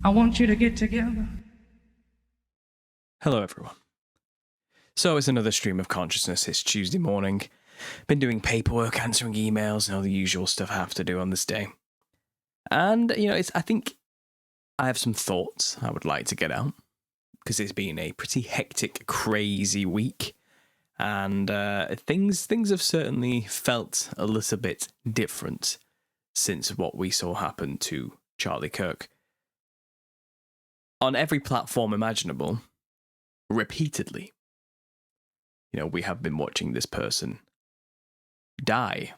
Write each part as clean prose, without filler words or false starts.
I want you to get together. Hello, everyone. So it's another stream of consciousness. It's Tuesday morning. Been doing paperwork, answering emails, and all the usual stuff I have to do on this day. And, I think I have some thoughts I would like to get out, because it's been a pretty hectic, crazy week. And things have certainly felt a little bit different since what we saw happen to Charlie Kirk. On every platform imaginable, repeatedly, we have been watching this person die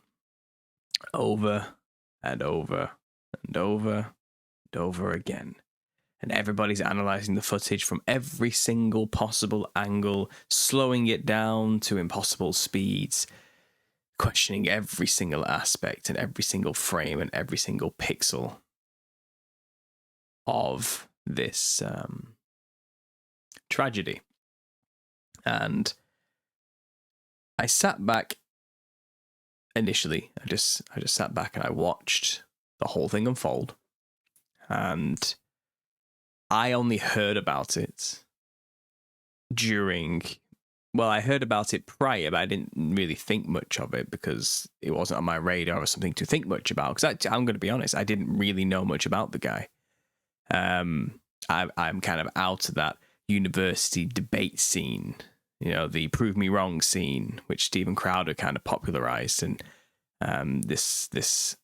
over and over and over and over again. And everybody's analysing the footage from every single possible angle, slowing it down to impossible speeds, questioning every single aspect and every single frame and every single pixel of this tragedy. And I sat back initially. I just sat back and I watched the whole thing unfold. And I only heard about it I heard about it prior, but I didn't really think much of it because it wasn't on my radar or something to think much about. Because I'm going to be honest, I didn't really know much about the guy. I'm kind of out of that university debate scene, the prove me wrong scene, which Stephen Crowder kind of popularized, and this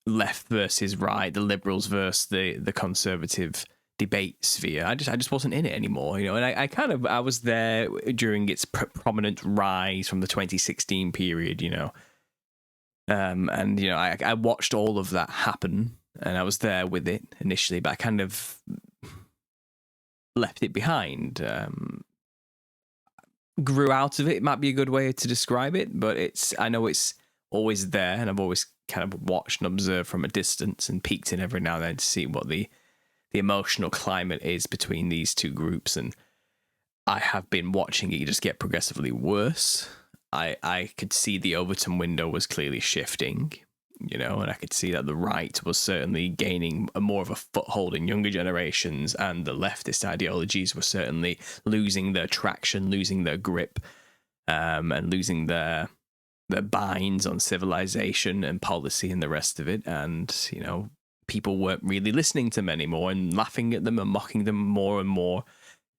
left versus right, the liberals versus the conservative debate sphere. I just wasn't in it anymore, and I was there during its prominent rise from the 2016 period, I watched all of that happen, and I was there with it initially, but I kind of left it behind. Grew out of it might be a good way to describe it, but I know it's always there, and I've always kind of watched and observed from a distance and peeked in every now and then to see what the emotional climate is between these two groups. And I have been watching it just get progressively worse. I could see the Overton window was clearly shifting, and I could see that the right was certainly gaining more of a foothold in younger generations, and the leftist ideologies were certainly losing their traction, losing their grip, and losing their binds on civilization and policy and the rest of it. And, people weren't really listening to them anymore and laughing at them and mocking them more and more.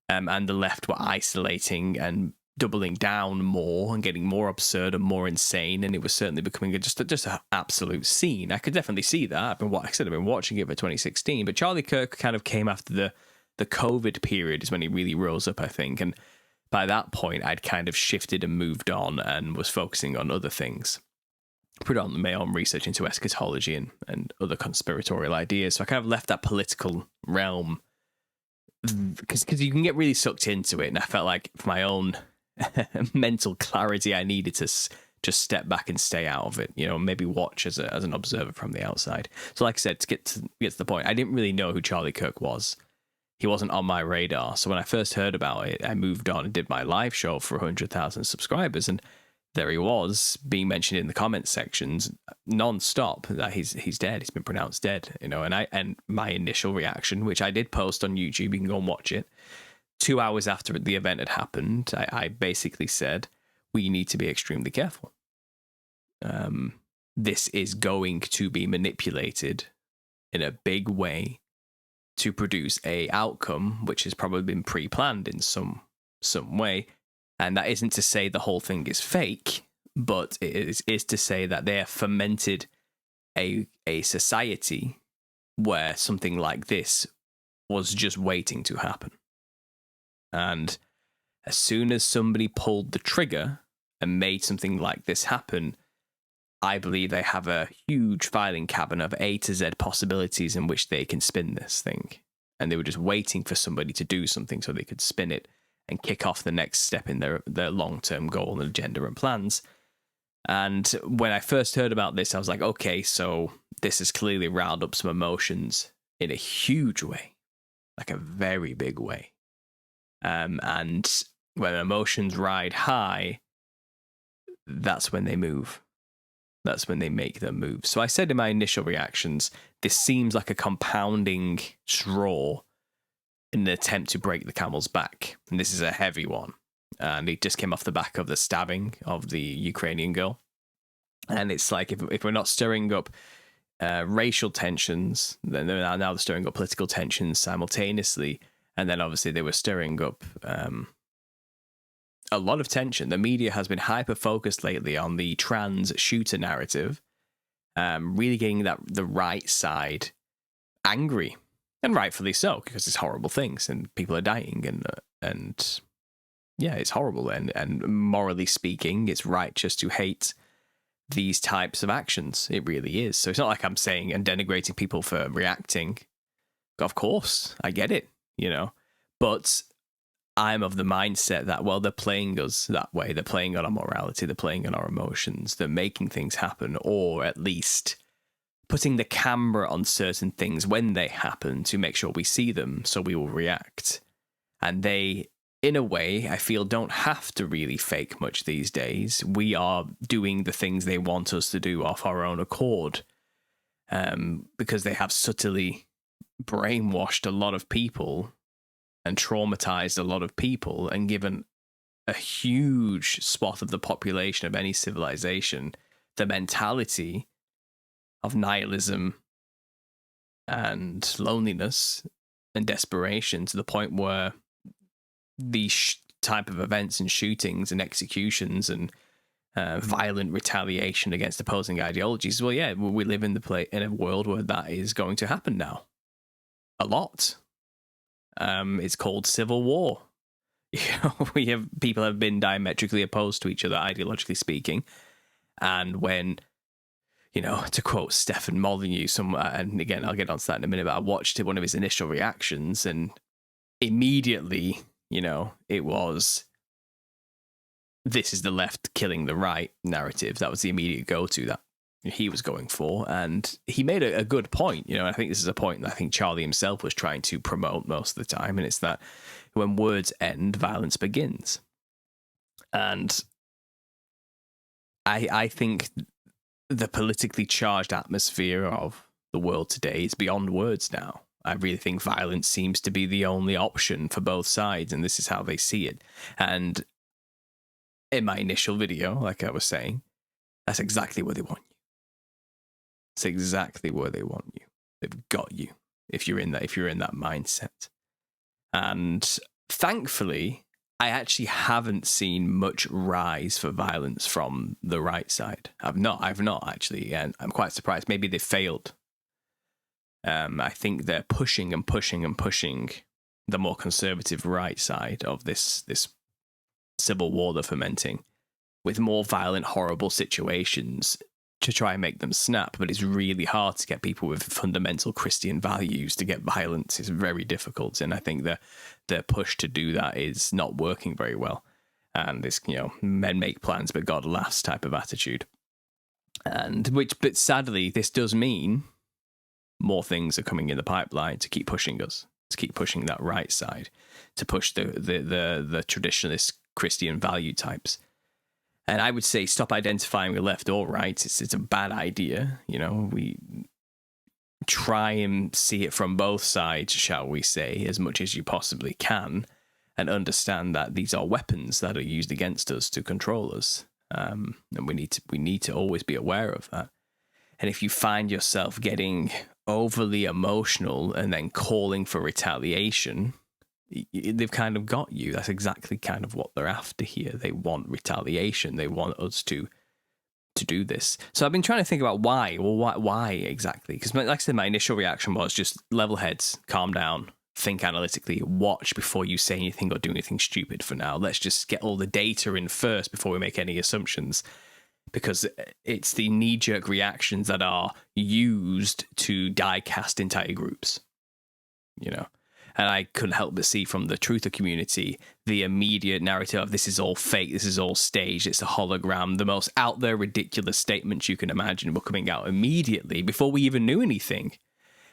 And the left were isolating and doubling down more and getting more absurd and more insane, and it was certainly becoming just an absolute scene. I could definitely see that. I've been watching it for 2016, but Charlie Kirk kind of came after the COVID period is when he really rose up, I think, and by that point I'd kind of shifted and moved on and was focusing on other things, predominantly my own research into eschatology and other conspiratorial ideas. So I kind of left that political realm because you can get really sucked into it, and I felt like for my own mental clarity, I needed to just step back and stay out of it, maybe watch as an observer from the outside. So like I said, to get to the point, I didn't really know who Charlie Kirk was. He wasn't on my radar. So when I first heard about it, I moved on and did my live show for 100,000 subscribers, and there he was being mentioned in the comment sections non-stop that he's dead. He's been pronounced dead, and my initial reaction, which I did post on YouTube, you can go and watch it, 2 hours after the event had happened, I basically said, we need to be extremely careful. This is going to be manipulated in a big way to produce a outcome which has probably been pre-planned in some way. And that isn't to say the whole thing is fake, but it is to say that they have fermented a society where something like this was just waiting to happen. And as soon as somebody pulled the trigger and made something like this happen, I believe they have a huge filing cabinet of A to Z possibilities in which they can spin this thing. And they were just waiting for somebody to do something so they could spin it and kick off the next step in their long-term goal and agenda and plans. And when I first heard about this, I was like, okay, so this has clearly riled up some emotions in a huge way, like a very big way. And when emotions ride high, that's when they move. That's when they make their moves. So I said in my initial reactions, this seems like a compounding straw in an attempt to break the camel's back. And this is a heavy one. And it just came off the back of the stabbing of the Ukrainian girl. And it's like, if we're not stirring up racial tensions, then now they're stirring up political tensions simultaneously. And then obviously they were stirring up a lot of tension. The media has been hyper-focused lately on the trans shooter narrative, really getting the right side angry. And rightfully so, because it's horrible things and people are dying and yeah, it's horrible. And morally speaking, it's righteous to hate these types of actions. It really is. So it's not like I'm saying and denigrating people for reacting. Of course, I get it, but I'm of the mindset that, well, they're playing us that way. They're playing on our morality. They're playing on our emotions. They're making things happen, or at least putting the camera on certain things when they happen to make sure we see them so we will react. And they, in a way, I feel don't have to really fake much these days. We are doing the things they want us to do off our own accord, because they have subtly brainwashed a lot of people and traumatized a lot of people and given a huge swath of the population of any civilization the mentality of nihilism and loneliness and desperation, to the point where these type of events and shootings and executions and violent retaliation against opposing ideologies, well, yeah, we live in in a world where that is going to happen now. A lot. It's called civil war. People have been diametrically opposed to each other, ideologically speaking. And when, to quote Stefan Molyneux, and again, I'll get onto that in a minute, but I watched one of his initial reactions, and immediately, it was, this is the left killing the right narrative. That was the immediate go-to that he was going for. And he made a good point. I think this is a point that I think Charlie himself was trying to promote most of the time. And it's that when words end, violence begins. And I think the politically charged atmosphere of the world today is beyond words now. I really think violence seems to be the only option for both sides, and this is how they see it. And in my initial video, like I was saying, that's exactly where they want you. It's exactly where they want you. They've got you if you're in that mindset. And thankfully, I actually haven't seen much rise for violence from the right side. I've not actually, and I'm quite surprised. Maybe they failed. I think they're pushing and pushing and pushing the more conservative right side of this civil war they're fomenting with more violent, horrible situations to try and make them snap. But it's really hard to get people with fundamental Christian values to get violence. It's very difficult. And I think the push to do that is not working very well. And it's, men make plans, but God laughs type of attitude. But sadly, this does mean more things are coming in the pipeline to keep pushing us, to keep pushing that right side, to push the traditionalist Christian value types. And I would say stop identifying with left or right. It's a bad idea. We try and see it from both sides, shall we say, as much as you possibly can, and understand that these are weapons that are used against us to control us. And we need to always be aware of that. And if you find yourself getting overly emotional and then calling for retaliation, they've kind of got you. That's exactly kind of what they're after here. They want retaliation. They want us to do this. So I've been trying to think about why. Well, why exactly? Because like I said, my initial reaction was just level heads, calm down, think analytically, watch before you say anything or do anything stupid for now. Let's just get all the data in first before we make any assumptions. Because it's the knee-jerk reactions that are used to die-cast entire groups, And I couldn't help but see from the truther community the immediate narrative of this is all fake, this is all staged, it's a hologram. The most out there ridiculous statements you can imagine were coming out immediately before we even knew anything.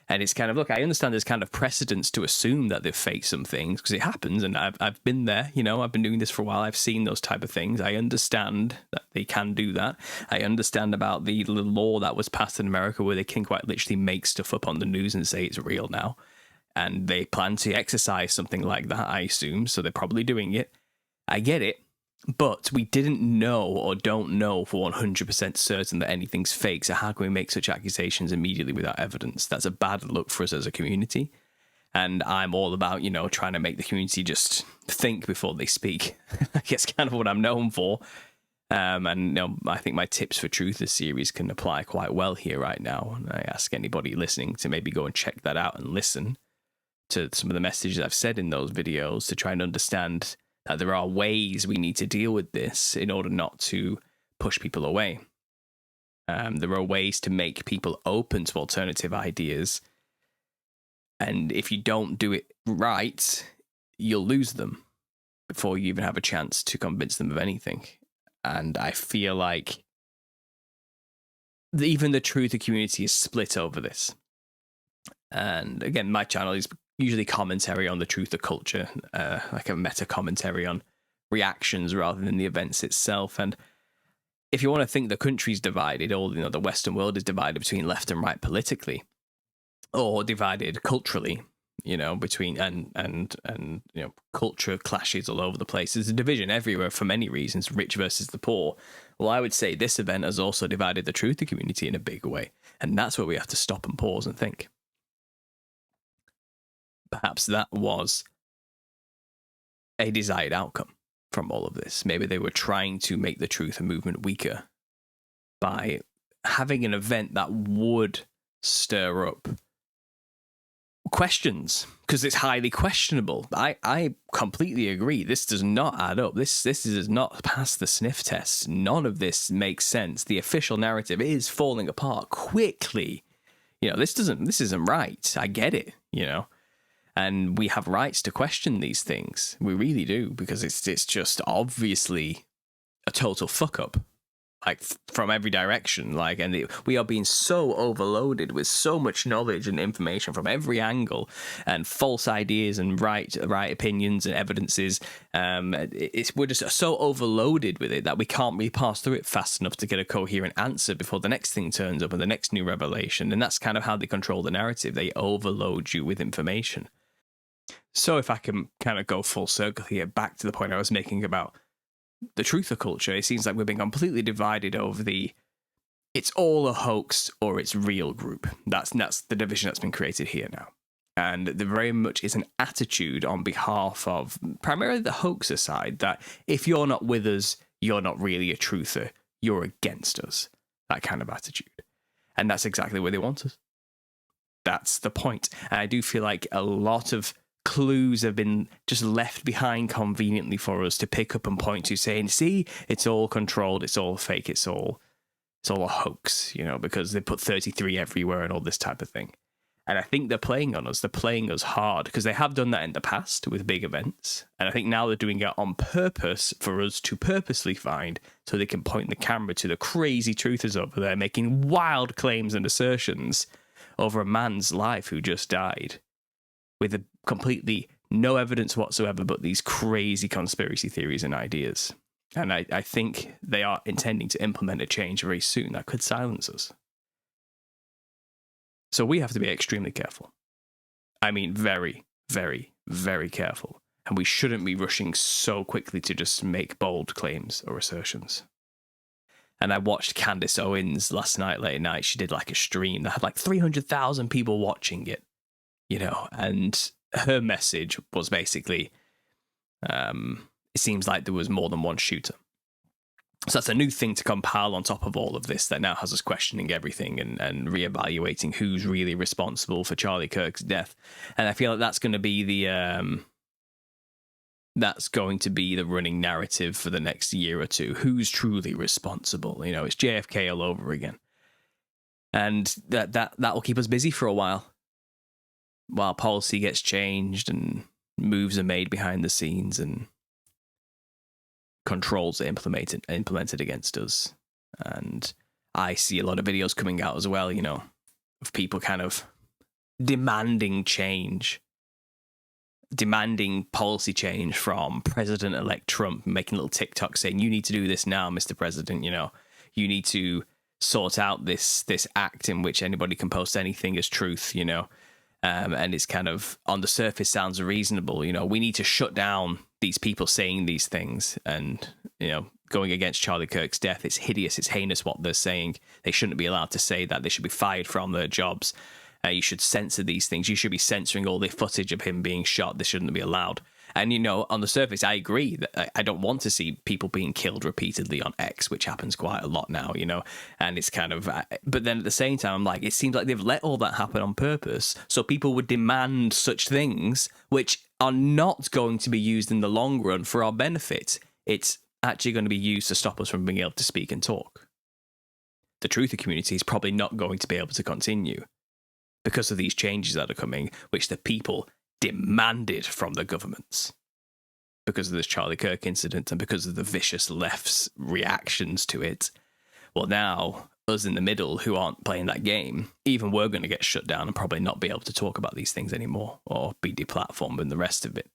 And it's kind of, look, I understand there's kind of precedence to assume that they've faked some things because it happens. And I've been there, you know, I've been doing this for a while. I've seen those type of things. I understand that they can do that. I understand about the law that was passed in America where they can quite literally make stuff up on the news and say it's real now. And they plan to exercise something like that, I assume. So they're probably doing it. I get it. But we didn't know or don't know for 100% certain that anything's fake. So how can we make such accusations immediately without evidence? That's a bad look for us as a community. And I'm all about, you know, trying to make the community just think before they speak. I guess kind of what I'm known for. And you know, I think my Tips for Truth this series can apply quite well here right now. And I ask anybody listening to maybe go and check that out and listen to some of the messages I've said in those videos to try and understand that there are ways we need to deal with this in order not to push people away. There are ways to make people open to alternative ideas. And if you don't do it right, you'll lose them before you even have a chance to convince them of anything. And I feel like even the truther community is split over this. And again, my channel is usually commentary on the truther culture, like a meta commentary on reactions rather than the events itself. And if you want to think the country's divided, or you know, the Western world is divided between left and right politically, or divided culturally, you know, between and you know, culture clashes all over the place. There's a division everywhere for many reasons, rich versus the poor. Well, I would say this event has also divided the truther community in a big way, and that's where we have to stop and pause and think. Perhaps that was a desired outcome from all of this. Maybe they were trying to make the truther movement weaker by having an event that would stir up questions, because it's highly questionable. I completely agree. This does not add up. This does not pass the sniff test. None of this makes sense. The official narrative is falling apart quickly. You know, this isn't right. I get it, you know. And we have rights to question these things. We really do, because it's just obviously a total fuck up, like from every direction. Like, and we are being so overloaded with so much knowledge and information from every angle, and false ideas and right opinions and evidences. We're just so overloaded with it that we can't really pass through it fast enough to get a coherent answer before the next thing turns up and the next new revelation. And that's kind of how they control the narrative. They overload you with information. So if I can kind of go full circle here, back to the point I was making about the truther culture, it seems like we're being completely divided over the it's all a hoax or it's real group. That's the division that's been created here now. And there very much is an attitude on behalf of primarily the hoaxer side that if you're not with us, you're not really a truther, you're against us. That kind of attitude. And that's exactly where they want us. That's the point. And I do feel like a lot of clues have been just left behind conveniently for us to pick up and point to, saying, see, it's all controlled, it's all fake, it's all a hoax, you know, because they put 33 everywhere and all this type of thing. And I think they're playing on us. They're playing us hard, because they have done that in the past with big events. And I think now they're doing it on purpose for us to purposely find, so they can point the camera to the crazy truthers over there making wild claims and assertions over a man's life who just died, with a completely no evidence whatsoever but these crazy conspiracy theories and ideas. And I think they are intending to implement a change very soon that could silence us. So we have to be extremely careful. I mean, very, very, very careful. And we shouldn't be rushing so quickly to just make bold claims or assertions. And I watched Candace Owens last night, late at night. She did like a stream that had like 300,000 people watching it, you know, and her message was basically, it seems like there was more than one shooter. So that's a new thing to compile on top of all of this that now has us questioning everything and reevaluating who's really responsible for Charlie Kirk's death. And I feel like that's going to be the running narrative for the next year or two. Who's truly responsible? You know, it's JFK all over again. And that will keep us busy for a while policy gets changed and moves are made behind the scenes and controls are implemented against us. And I see a lot of videos coming out as well, you know, of people kind of demanding change, demanding policy change from President-elect Trump, making little TikTok saying, "You need to do this now, Mr. President. You know, you need to sort out this act in which anybody can post anything as truth." You know, and it's kind of on the surface sounds reasonable. You know, we need to shut down these people saying these things, and you know, going against Charlie Kirk's death. It's hideous. It's heinous what they're saying. They shouldn't be allowed to say that. They should be fired from their jobs. You should censor these things. You should be censoring all the footage of him being shot. This shouldn't be allowed. And, you know, on the surface, I agree that I don't want to see people being killed repeatedly on X, which happens quite a lot now, you know, and it's kind of, but then at the same time, I'm like, it seems like they've let all that happen on purpose. So people would demand such things, which are not going to be used in the long run for our benefit. It's actually going to be used to stop us from being able to speak and talk. The truther community is probably not going to be able to continue because of these changes that are coming, which the people demanded from the governments because of this Charlie Kirk incident and because of the vicious left's reactions to it. Well, now, us in the middle who aren't playing that game, even we're going to get shut down and probably not be able to talk about these things anymore or be deplatformed and the rest of it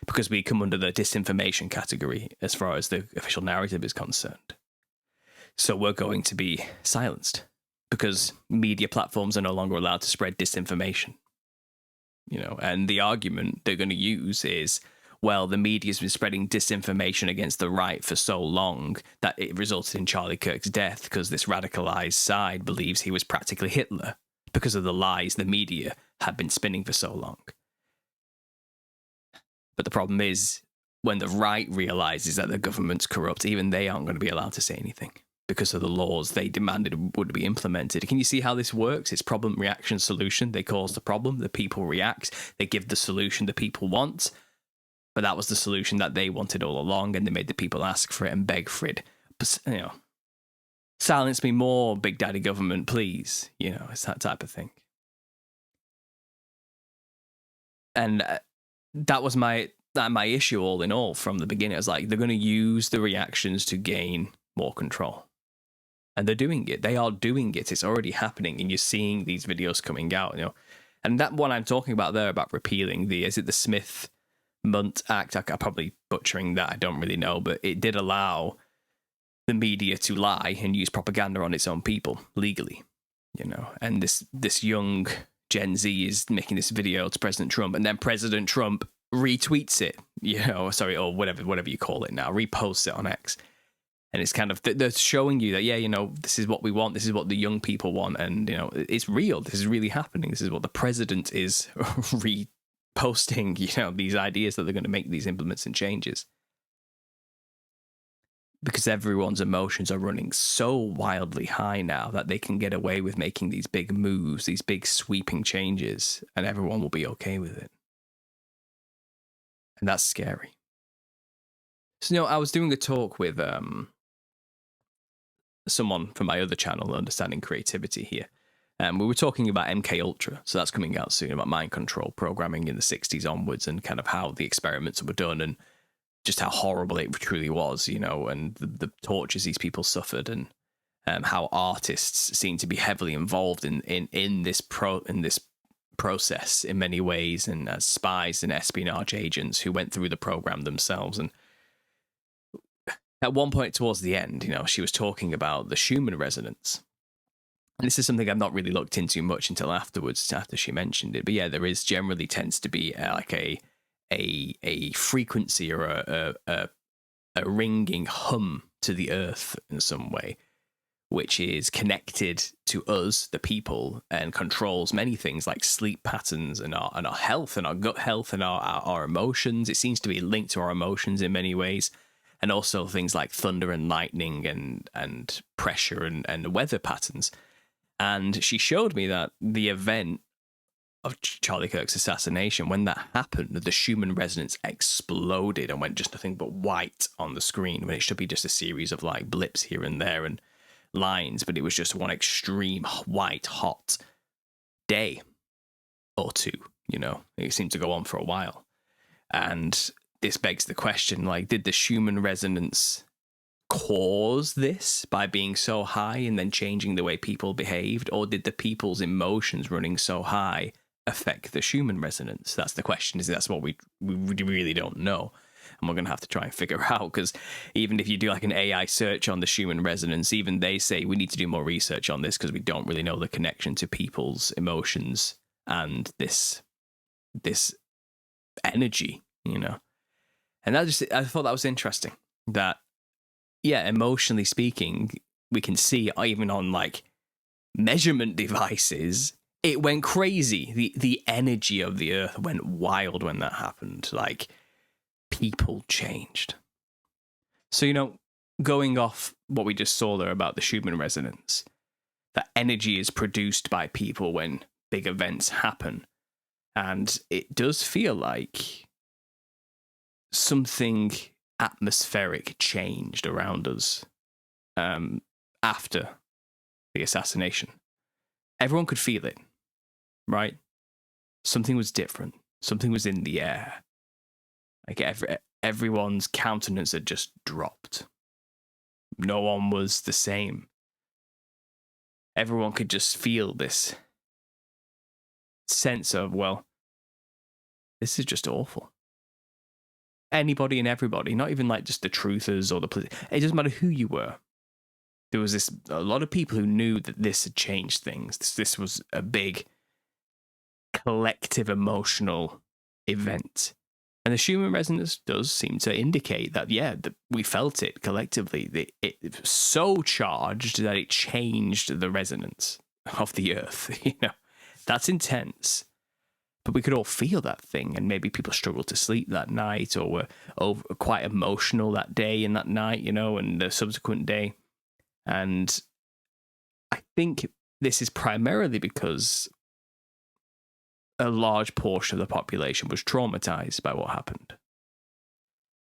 because we come under the disinformation category as far as the official narrative is concerned. So we're going to be silenced because media platforms are no longer allowed to spread disinformation. You know, and the argument they're going to use is, well, the media's been spreading disinformation against the right for so long that it resulted in Charlie Kirk's death because this radicalized side believes he was practically Hitler because of the lies the media had been spinning for so long. But the problem is, when the right realizes that the government's corrupt, even they aren't going to be allowed to say anything because of the laws they demanded would be implemented. Can you see how this works? It's problem, reaction, solution. They cause the problem, the people react, they give the solution the people want, but that was the solution that they wanted all along, and they made the people ask for it and beg for it. But, you know, silence me more, Big Daddy government, please. You know, it's that type of thing. And that was my issue all in all from the beginning. I was like, they're going to use the reactions to gain more control. And they're doing it. They are doing it. It's already happening. And you're seeing these videos coming out, you know. And that one I'm talking about there about repealing is it the Smith-Munt Act? I'm probably butchering that. I don't really know. But it did allow the media to lie and use propaganda on its own people legally, you know. And this young Gen Z is making this video to President Trump. And then President Trump retweets it, you know, or whatever you call it now, reposts it on X. And it's kind of, they're showing you that, yeah, you know, this is what we want. This is what the young people want. And, you know, it's real. This is really happening. This is what the president is reposting, you know, these ideas that they're going to make these implements and changes. Because everyone's emotions are running so wildly high now that they can get away with making these big moves, these big sweeping changes, and everyone will be okay with it. And that's scary. So, you know, I was doing a talk with someone from my other channel, Understanding Creativity here. We were talking about MK Ultra, so that's coming out soon, about mind control programming in the 60s onwards and kind of how the experiments were done and just how horrible it truly was, you know, and the tortures these people suffered and how artists seem to be heavily involved in this process in many ways and as spies and espionage agents who went through the program themselves. And at one point towards the end, you know, she was talking about the Schumann Resonance. And this is something I've not really looked into much until afterwards, after she mentioned it. But yeah, there is generally tends to be like a frequency or a ringing hum to the earth in some way, which is connected to us, the people, and controls many things like sleep patterns and our health and our gut health and our emotions. It seems to be linked to our emotions in many ways. And also things like thunder and lightning and pressure and weather patterns. And she showed me that the event of Charlie Kirk's assassination, when that happened, the Schumann Resonance exploded and went just nothing but white on the screen, when it should be just a series of like blips here and there and lines, but it was just one extreme white hot day or two, you know. It seemed to go on for a while. And this begs the question, like, did the Schumann Resonance cause this by being so high and then changing the way people behaved? Or did the people's emotions running so high affect the Schumann resonance? That's the question. That's what we really don't know. And we're going to have to try and figure out, because even if you do like an AI search on the Schumann resonance, even they say we need to do more research on this because we don't really know the connection to people's emotions and this energy, you know. And I thought that was interesting that, yeah, emotionally speaking, we can see even on like measurement devices, it went crazy. The energy of the earth went wild when that happened. Like, people changed. So, you know, going off what we just saw there about the Schumann resonance, that energy is produced by people when big events happen. And it does feel like something atmospheric changed around us after the assassination. Everyone could feel it, right? Something was different. Something was in the air. Like everyone's countenance had just dropped. No one was the same. Everyone could just feel this sense of, well, this is just awful. Anybody and everybody, not even like just the truthers or it doesn't matter who you were. There was a lot of people who knew that this had changed things. This was a big collective emotional event. And the Schumann resonance does seem to indicate that, yeah, that we felt it collectively. It was so charged that it changed the resonance of the earth. You know, that's intense. But we could all feel that thing, and maybe people struggled to sleep that night or were quite emotional that day and that night, you know, and the subsequent day. And I think this is primarily because a large portion of the population was traumatized by what happened.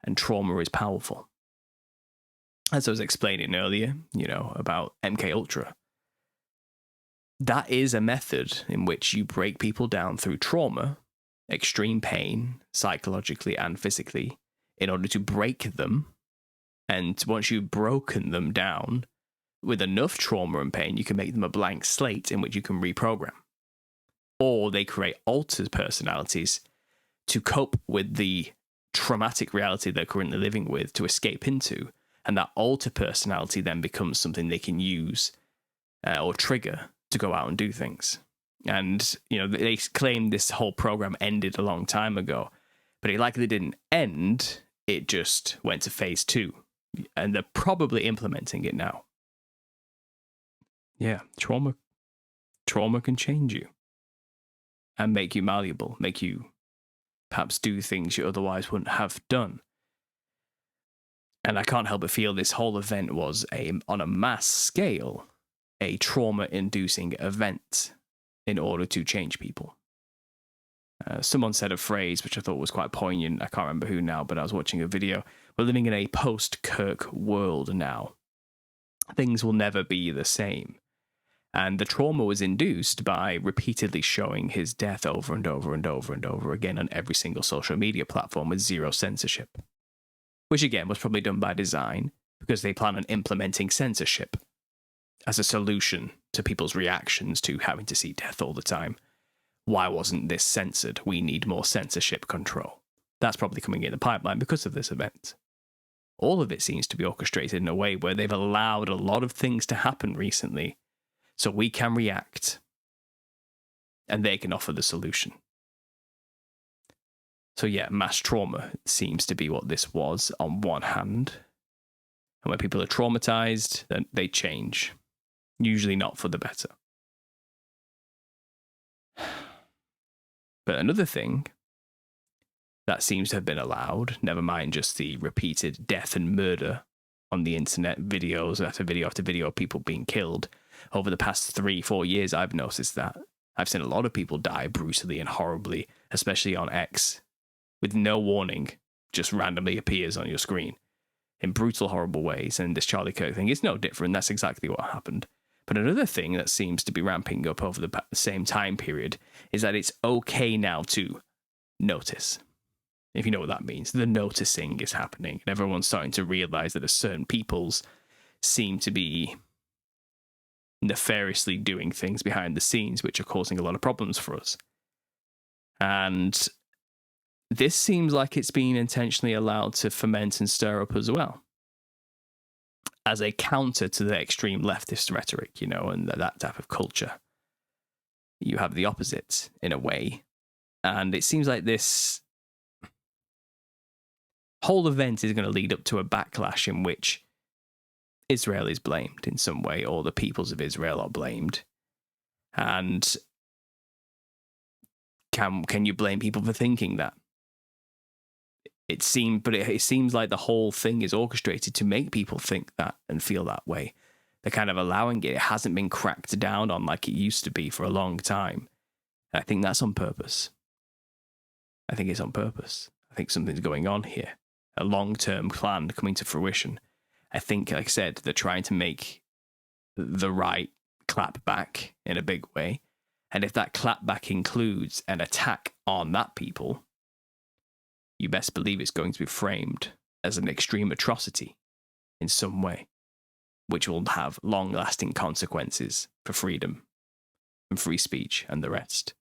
And trauma is powerful. As I was explaining earlier, you know, about MK Ultra, that is a method in which you break people down through trauma, extreme pain, psychologically and physically, in order to break them. And once you've broken them down with enough trauma and pain, you can make them a blank slate in which you can reprogram. Or they create altered personalities to cope with the traumatic reality they're currently living with, to escape into. And that altered personality then becomes something they can use or trigger to go out and do things. And, you know, they claim this whole program ended a long time ago, but it likely didn't end. It just went to phase 2. And they're probably implementing it now. Yeah, trauma can change you and make you malleable, make you perhaps do things you otherwise wouldn't have done. And I can't help but feel this whole event was, on a mass scale, a trauma-inducing event in order to change people. Someone said a phrase which I thought was quite poignant. I can't remember who now, but I was watching a video. We're living in a post-Kirk world now. Things will never be the same. And the trauma was induced by repeatedly showing his death over and over and over and over again on every single social media platform with zero censorship. Which again was probably done by design, because they plan on implementing censorship as a solution to people's reactions to having to see death all the time. Why wasn't this censored? We need more censorship control. That's probably coming in the pipeline because of this event. All of it seems to be orchestrated in a way where they've allowed a lot of things to happen recently so we can react and they can offer the solution. So yeah, mass trauma seems to be what this was on one hand. And when people are traumatized, then they change. Usually not for the better. But another thing that seems to have been allowed, never mind just the repeated death and murder on the internet, videos after video after video of people being killed. Over the past 3-4 years, I've noticed that. I've seen a lot of people die brutally and horribly, especially on X, with no warning, just randomly appears on your screen in brutal, horrible ways. And this Charlie Kirk thing is no different. That's exactly what happened. But another thing that seems to be ramping up over the same time period is that it's okay now to notice. If you know what that means, the noticing is happening. And everyone's starting to realize that certain peoples seem to be nefariously doing things behind the scenes, which are causing a lot of problems for us. And this seems like it's been intentionally allowed to ferment and stir up as well, as a counter to the extreme leftist rhetoric, you know, and that type of culture. You have the opposite in a way. And it seems like this whole event is going to lead up to a backlash in which Israel is blamed in some way, or the peoples of Israel are blamed. And can you blame people for thinking that? It seems like the whole thing is orchestrated to make people think that and feel that way. They're kind of allowing it. It hasn't been cracked down on like it used to be for a long time. And I think that's on purpose. I think it's on purpose. I think something's going on here. A long-term plan coming to fruition. I think, like I said, they're trying to make the right clap back in a big way. And if that clapback includes an attack on that people, you best believe it's going to be framed as an extreme atrocity in some way, which will have long-lasting consequences for freedom and free speech and the rest.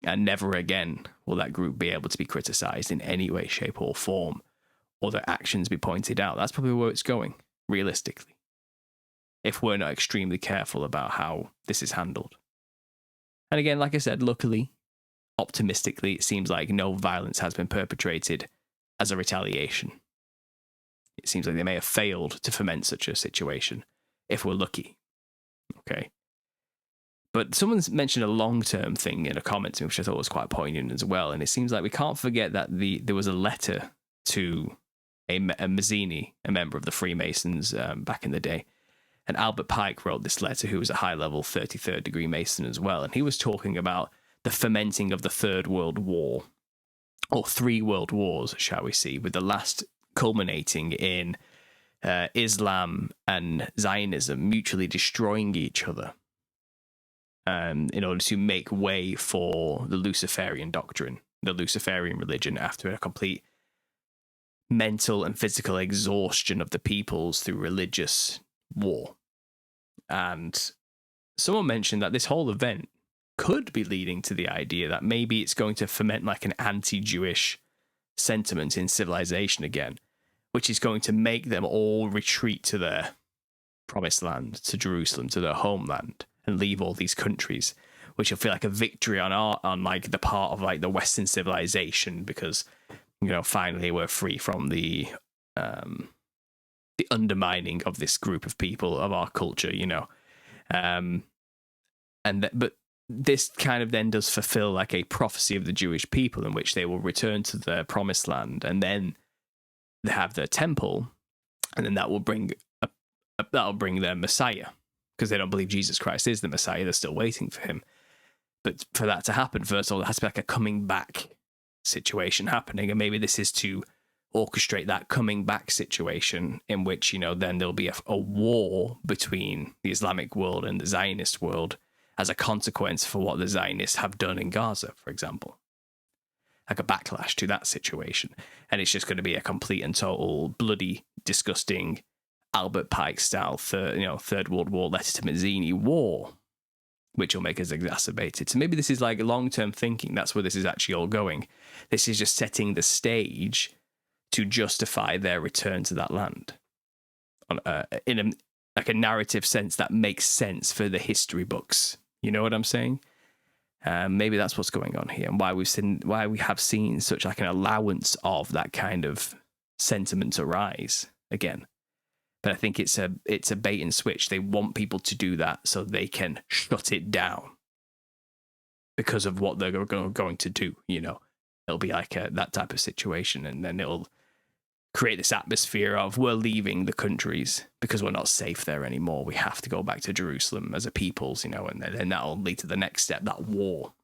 And never again will that group be able to be criticized in any way, shape, or form, or their actions be pointed out. That's probably where it's going, realistically, if we're not extremely careful about how this is handled. And again, like I said, luckily, optimistically, it seems like no violence has been perpetrated as a retaliation. It seems like they may have failed to foment such a situation, if we're lucky. Okay. But someone's mentioned a long-term thing in a comment, which I thought was quite poignant as well. And it seems like we can't forget that there was a letter to a Mazzini, a member of the Freemasons back in the day. And Albert Pike wrote this letter, who was a high-level 33rd degree Mason as well. And he was talking about the fermenting of the Third World War, or 3 world wars, shall we see, with the last culminating in Islam and Zionism mutually destroying each other in order to make way for the Luciferian doctrine, the Luciferian religion, after a complete mental and physical exhaustion of the peoples through religious war. And someone mentioned that this whole event could be leading to the idea that maybe it's going to foment like an anti-Jewish sentiment in civilization again, which is going to make them all retreat to their promised land, to Jerusalem, to their homeland, and leave all these countries, which will feel like a victory on like the part of like the Western civilization, because, you know, finally we're free from the undermining of this group of people, of our culture, you know. But this kind of then does fulfill like a prophecy of the Jewish people, in which they will return to their promised land, and then they have their temple, and then that will bring that'll bring their Messiah, because they don't believe Jesus Christ is the Messiah. They're still waiting for him. But for that to happen, first of all, there has to be like a coming back situation happening, and maybe this is to orchestrate that coming back situation, in which, you know, then there'll be a war between the Islamic world and the Zionist world as a consequence for what the Zionists have done in Gaza, for example. Like a backlash to that situation. And it's just going to be a complete and total bloody, disgusting Albert Pike style Third World War letter to Mazzini war, which will make us exacerbated. So maybe this is like long-term thinking. That's where this is actually all going. This is just setting the stage to justify their return to that land in a narrative sense that makes sense for the history books. You know what I'm saying? Maybe that's what's going on here, and why we have seen such like an allowance of that kind of sentiment arise again. But I think it's a bait and switch. They want people to do that so they can shut it down because of what they're going to do. You know, it'll be like that type of situation, and then it'll create this atmosphere of we're leaving the countries because we're not safe there anymore. We have to go back to Jerusalem as a peoples, you know, and then that'll lead to the next step, that war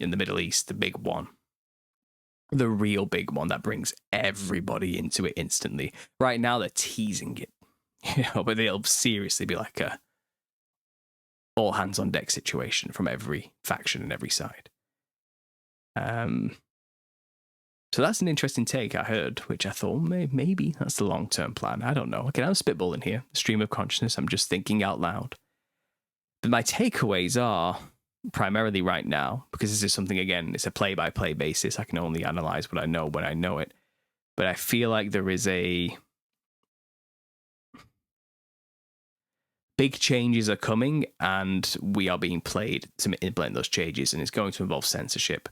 in the Middle East, the big one. The real big one that brings everybody into it instantly. Right now, they're teasing it, you know, but it'll seriously be like a all hands on deck situation from every faction and every side. So that's an interesting take I heard, which I thought maybe that's the long-term plan. I don't know. Okay, I'm spitballing here. Stream of consciousness. I'm just thinking out loud. But my takeaways are primarily right now, because this is something, again, it's a play-by-play basis. I can only analyze what I know when I know it. But I feel like there is big changes are coming, and we are being played to implement those changes, and it's going to involve censorship,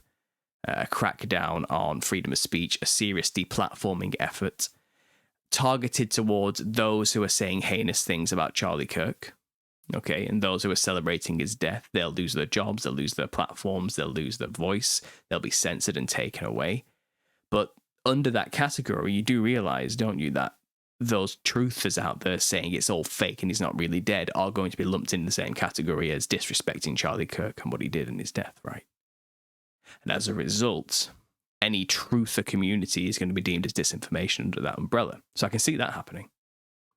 a crackdown on freedom of speech, a serious deplatforming effort targeted towards those who are saying heinous things about Charlie Kirk. Okay, and those who are celebrating his death, they'll lose their jobs, they'll lose their platforms, they'll lose their voice, they'll be censored and taken away. But under that category, you do realize, don't you, that those truthers out there saying it's all fake and he's not really dead are going to be lumped in the same category as disrespecting Charlie Kirk and what he did in his death, right? And as a result, any truther community is going to be deemed as disinformation under that umbrella. So I can see that happening.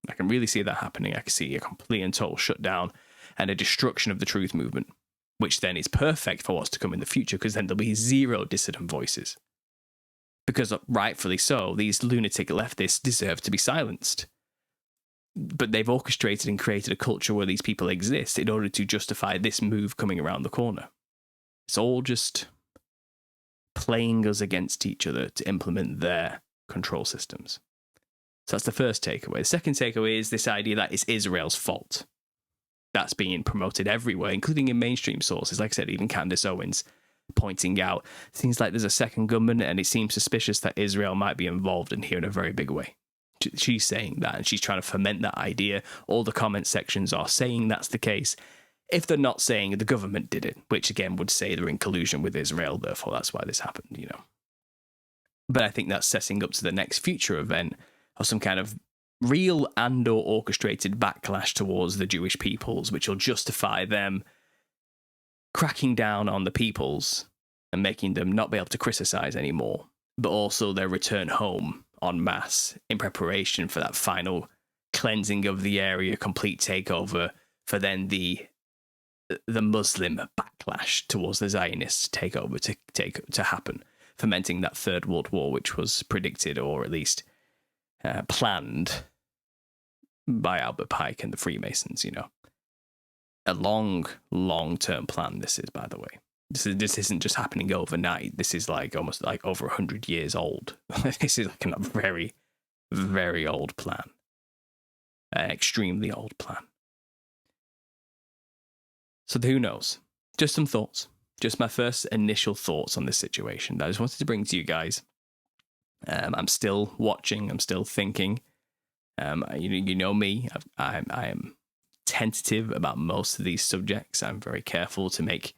I can really see that happening. I can see a complete and total shutdown and a destruction of the truth movement, which then is perfect for what's to come in the future, because then there'll be zero dissident voices. Because rightfully so, these lunatic leftists deserve to be silenced. But they've orchestrated and created a culture where these people exist in order to justify this move coming around the corner. It's all just playing us against each other to implement their control systems. So that's the first takeaway. The second takeaway is this idea that it's Israel's fault. That's being promoted everywhere, including in mainstream sources. Like I said, even Candace Owens pointing out things like there's a second government and it seems suspicious that Israel might be involved in here in a very big way. She's saying that, and she's trying to foment that idea. All the comment sections are saying that's the case. If they're not saying the government did it, which again would say they're in collusion with Israel, therefore that's why this happened, you know. But I think that's setting up to the next future event of some kind of real and/or orchestrated backlash towards the Jewish peoples, which will justify them cracking down on the peoples and making them not be able to criticize anymore, but also their return home en masse in preparation for that final cleansing of the area, complete takeover, for then the Muslim backlash towards the Zionists takeover to happen, fomenting that Third World War, which was predicted or at least planned by Albert Pike and the Freemasons. You know, a long-term plan. This is, by the way, this isn't just happening overnight. This is like almost like over 100 years old. This is like a very, very old plan, an extremely old plan. So who knows? Just some thoughts. Just my first initial thoughts on this situation that I just wanted to bring to you guys. I'm still watching. I'm still thinking. You know me. I am tentative about most of these subjects. I'm very careful to make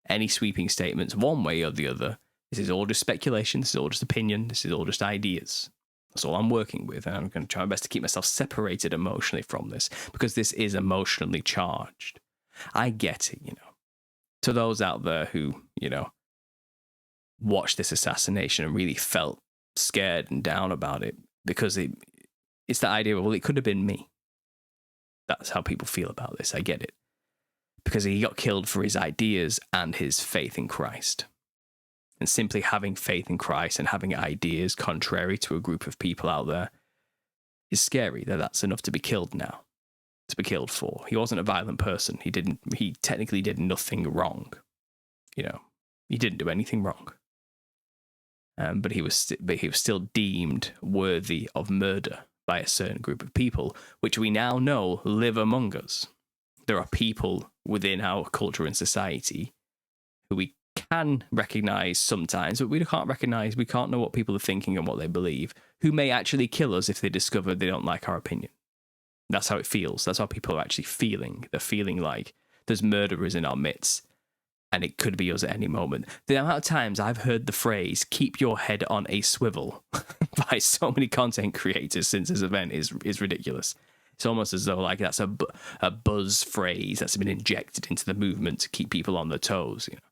any sweeping statements one way or the other. This is all just speculation. This is all just opinion. This is all just ideas. That's all I'm working with. And I'm going to try my best to keep myself separated emotionally from this, because this is emotionally charged. I get it, you know. To those out there who, you know, watched this assassination and really felt scared and down about it, because it's the idea of, well, it could have been me. That's how people feel about this. I get it. Because he got killed for his ideas and his faith in Christ. And simply having faith in Christ and having ideas contrary to a group of people out there is scary. That's enough to be killed now. To be killed for. He wasn't a violent person. He technically did nothing wrong. You know, he didn't do anything wrong. But he was still deemed worthy of murder by a certain group of people, which we now know live among us. There are people within our culture and society who we can recognize sometimes, but we can't know what people are thinking and what they believe, who may actually kill us if they discover they don't like our opinion. That's how it feels. That's how people are actually feeling. They're feeling like there's murderers in our midst, and it could be us at any moment. The amount of times I've heard the phrase, keep your head on a swivel, by so many content creators since this event is ridiculous. It's almost as though like that's a buzz phrase that's been injected into the movement to keep people on their toes, you know.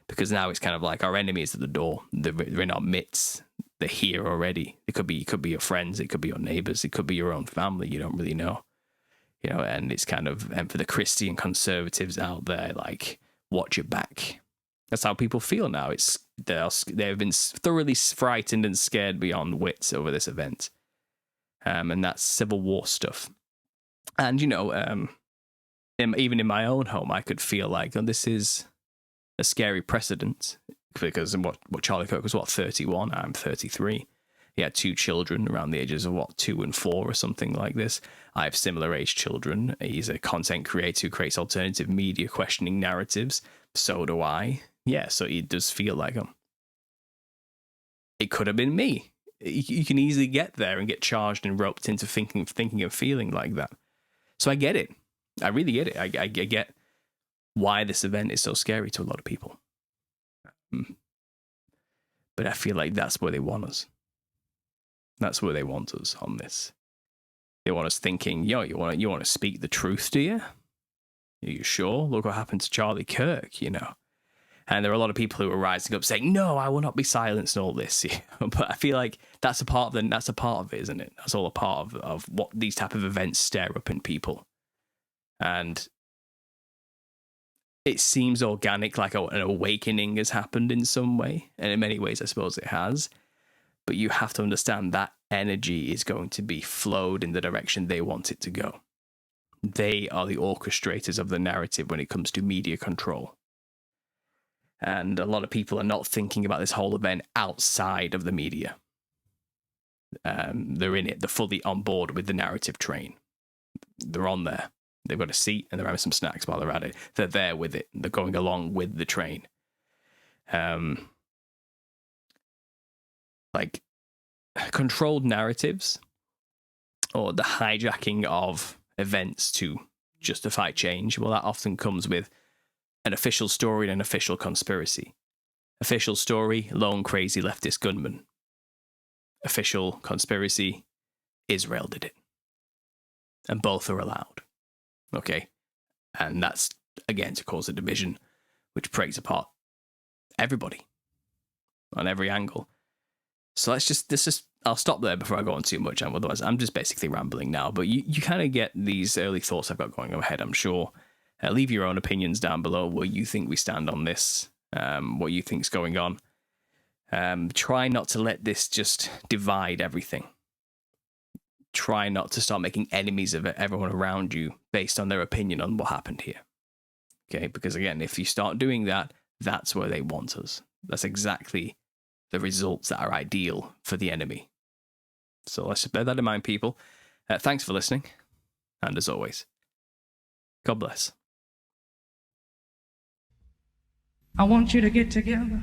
Because now it's kind of like our enemies at the door. They're in our midst. They're here already. It could be your friends. It could be your neighbors. It could be your own family. You don't really know, you know. And it's kind of, and for the Christian conservatives out there, like, watch your back. That's how people feel now. They've been thoroughly frightened and scared beyond wits over this event, and that's Civil War stuff. And you know, even in my own home, I could feel like, oh, this is a scary precedent, because what Charlie Kirk was, 31? I'm 33. He had 2 children around the ages of 2 and 4 or something like this. I have similar age children. He's a content creator who creates alternative media questioning narratives. So do I. Yeah, so it does feel like him. It could have been me. You can easily get there and get charged and roped into thinking and feeling like that. So I get it. I really get it. I get why this event is so scary to a lot of people. But I feel like that's where they want us. That's where they want us on this. They want us thinking, you want to speak the truth, do you? Are you sure? Look what happened to Charlie Kirk, And there are a lot of people who are rising up saying, no, I will not be silenced and all this. But I feel like that's a part of it, isn't it? That's all a part of what these type of events stir up in people. And it seems organic, like an awakening has happened in some way. And in many ways, I suppose it has. But you have to understand that energy is going to be flowed in the direction they want it to go. They are the orchestrators of the narrative when it comes to media control. And a lot of people are not thinking about this whole event outside of the media. They're in it. They're fully on board with the narrative train. They're on there. They've got a seat and they're having some snacks while they're at it. They're there with it. They're going along with the train. Like controlled narratives or the hijacking of events to justify change. Well, that often comes with an official story and an official conspiracy. Official story, lone crazy leftist gunman. Official conspiracy, Israel did it. And both are allowed. Okay? And that's, again, to cause a division which breaks apart everybody on every angle. So I'll stop there before I go on too much, and otherwise I'm just basically rambling now. But you kind of get these early thoughts I've got going ahead, I'm sure. Leave your own opinions down below, where you think we stand on this, what you think's going on. Try not to let this just divide everything. Try not to start making enemies of everyone around you based on their opinion on what happened here. Okay, because again, if you start doing that, that's where they want us. That's exactly the results that are ideal for the enemy. So let's bear that in mind, people. Thanks for listening. And as always, God bless. I want you to get together.